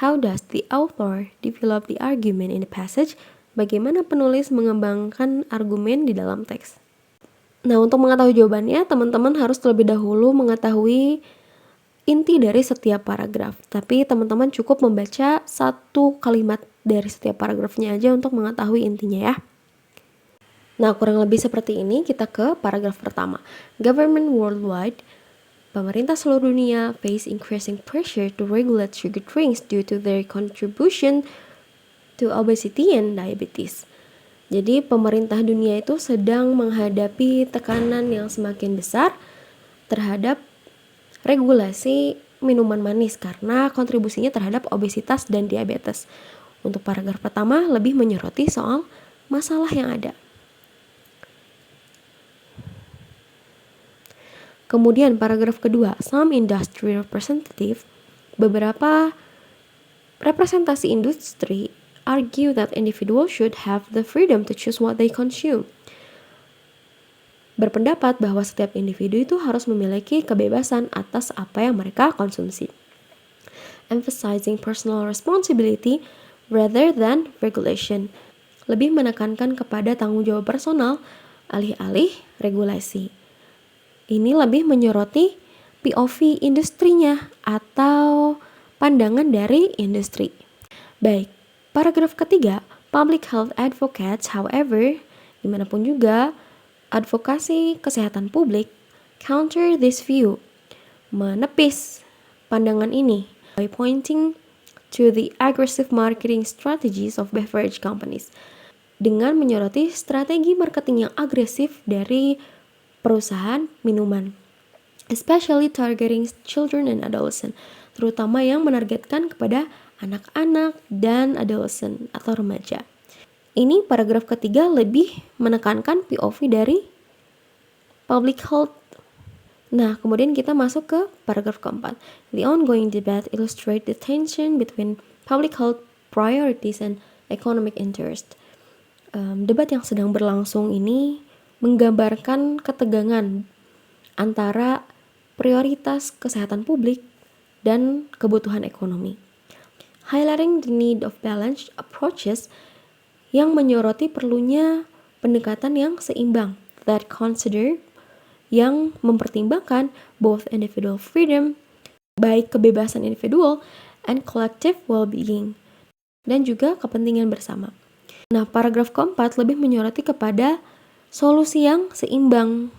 How does the author develop the argument in the passage? Bagaimana penulis mengembangkan argumen di dalam teks? Nah, untuk mengetahui jawabannya, teman-teman harus terlebih dahulu mengetahui inti dari setiap paragraf. Tapi teman-teman cukup membaca satu kalimat dari setiap paragrafnya aja untuk mengetahui intinya ya. Nah, kurang lebih seperti ini. Kita ke paragraf pertama. Government worldwide, pemerintah seluruh dunia face increasing pressure to regulate sugar drinks due to their contribution to obesity and diabetes. Jadi pemerintah dunia itu sedang menghadapi tekanan yang semakin besar terhadap regulasi minuman manis karena kontribusinya terhadap obesitas dan diabetes. Untuk paragraf pertama lebih menyoroti soal masalah yang ada. Kemudian paragraf kedua, some industry representative, beberapa representasi industri argue that individuals should have the freedom to choose what they consume. Berpendapat bahwa setiap individu itu harus memiliki kebebasan atas apa yang mereka konsumsi. Emphasizing personal responsibility rather than regulation. Lebih menekankan kepada tanggung jawab personal alih-alih regulasi. Ini lebih menyoroti POV industrinya atau pandangan dari industri. Baik, paragraf ketiga, public health advocates, however, dimanapun juga, advokasi kesehatan publik counter this view, menepis pandangan ini by pointing to the aggressive marketing strategies of beverage companies, dengan menyoroti strategi marketing yang agresif dari perusahaan minuman, especially targeting children and adolescent, terutama yang menargetkan kepada anak-anak dan adolescent atau remaja. Ini paragraf ketiga lebih menekankan POV dari public health. Nah, kemudian kita masuk ke paragraf keempat. The ongoing debate illustrates the tension between public health priorities and economic interest. Debat yang sedang berlangsung ini menggambarkan ketegangan antara prioritas kesehatan publik dan kebutuhan ekonomi. Highlighting the need of balanced approaches, yang menyoroti perlunya pendekatan yang seimbang, that consider, yang mempertimbangkan both individual freedom, baik kebebasan individual, and collective well-being, dan juga kepentingan bersama. Nah, paragraf keempat lebih menyoroti kepada solusi yang seimbang.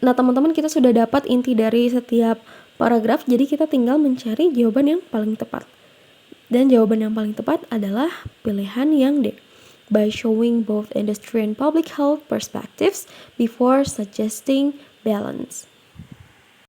Nah, teman-teman, kita sudah dapat inti dari setiap paragraf, jadi kita tinggal mencari jawaban yang paling tepat. Dan jawaban yang paling tepat adalah pilihan yang D. By showing both industry and public health perspectives before suggesting balance.